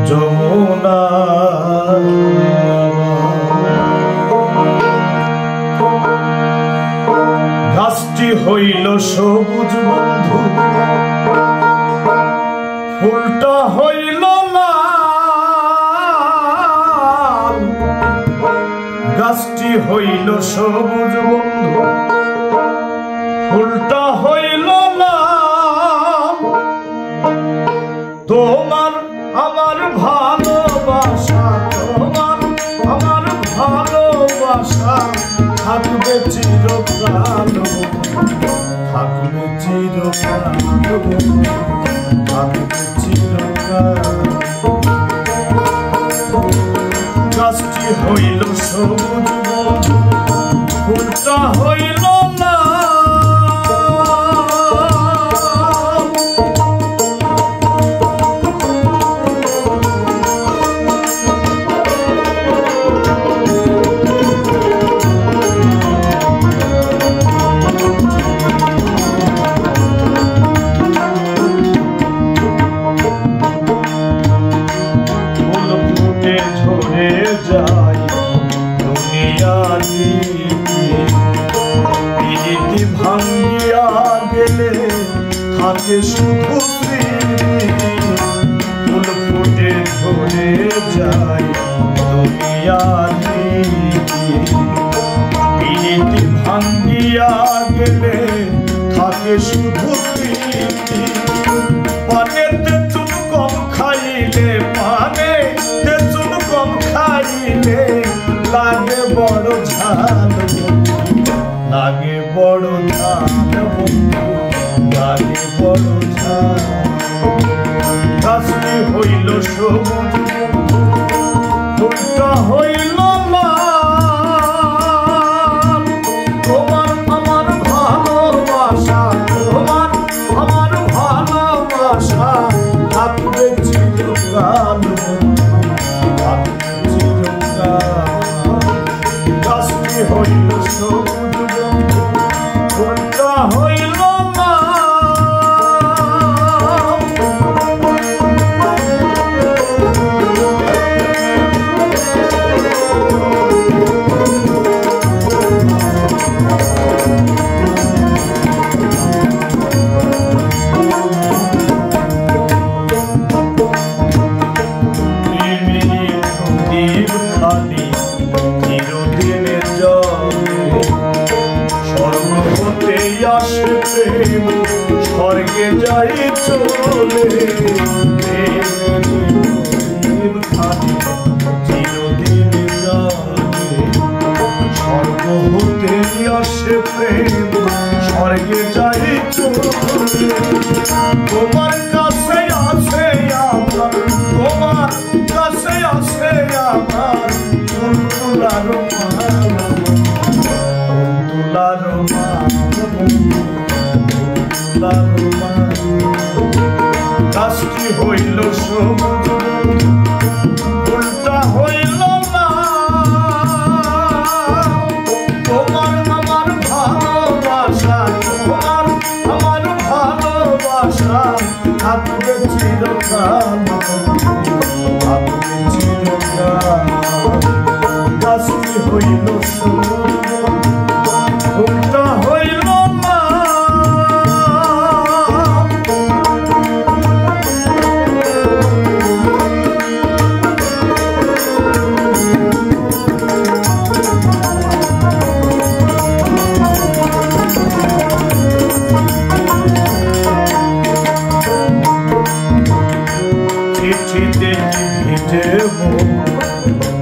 যমুনা গাছটি হইল সবুজ বন্ধু, ফুলটা হইল লাল। গাছটি হইল সবুজ বন্ধু, ফুলটা হইল লাল। তোমার আমার ভালোবাসা, তোমার আমার ভালোবাসা থাকবে চিরকাল, থাকবে চিরকাল, থাকবে চিরকাল। গাছটি হইল সবুজ বন্ধু, ফুলটা হইল প্রীতি ভাঙ্গিয়া গেলে থাকে শুধু ফুল ফুটে ঝরে যায় দুনিয়াতে। প্রীতি ভাঙ্গিয়া গেলে থাকে শুধু স্মৃতি। পানেতে চুন কম খাইলে, পানেতে চুন কম খাইলে লাগে বড় ঝাল, লাগে বড় ঝাল বন্ধু, লাগে বড় ঝাল। গাছটি হইল সবুজ, ফুলটা হইল লাল। তোমার আমার ভালোবাসা, তোমার আমার ভালোবাসা থাকবে চিরকাল, থাকবে চিরকাল। গাছটি হইল সবুজ বন্ধু, ফুলটা হইল স্বর্গে যাই চলে। চিরদিন স্বর্গ হতে আসে প্রেম, স্বর্গে যাই চলে। তোমার কাছে আছে আমার, তোমার কাছে আছে আমার তুলার মান, তুলার মান। গাছটি হইল সবুজ, ফুলটা হইল লাল। তোমার আমার ভালোবাসা, তোমার আমার ভালোবাসা থাকবে চিরকাল, থাকবে চিরকাল। গাছটি হইল সবুজ, ফুলটা হইল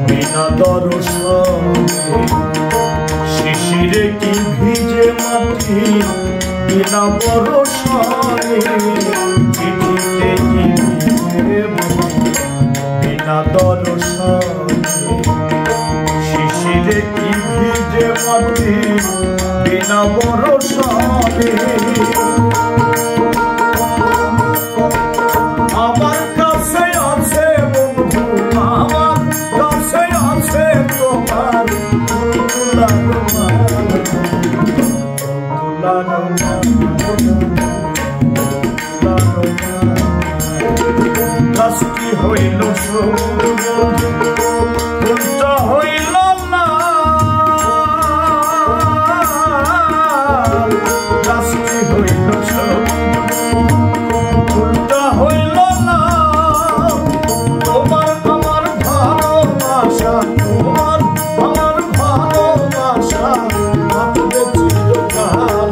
বিনা দর্শনে। শিশিরে কি ভিজে মাটি বিনা বরষণে, চিঠিতে কি ভিজে বিনা দর্শনে। শিশিরে কি ভিজে মাটি বিনা বরষণে। আমার কাছে আছে বন্ধু, আমার কাছে আছে তোমার তুলার মান, তুলার মান, তুলার মান। ফুলটা হইল না গাছটি হইল ফুলটা হইল না তোমার আমার ভালোবাসা তোমার আমার ভালোবাসা থাকবে চিরকাল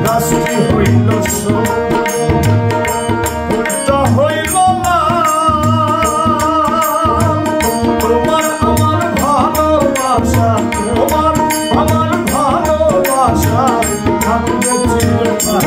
গাছটি হইল ফুলটা হইল না তোমার আমার ভালোবাসা তোমার আমার ভালোবাসা থাকবে চিরকাল।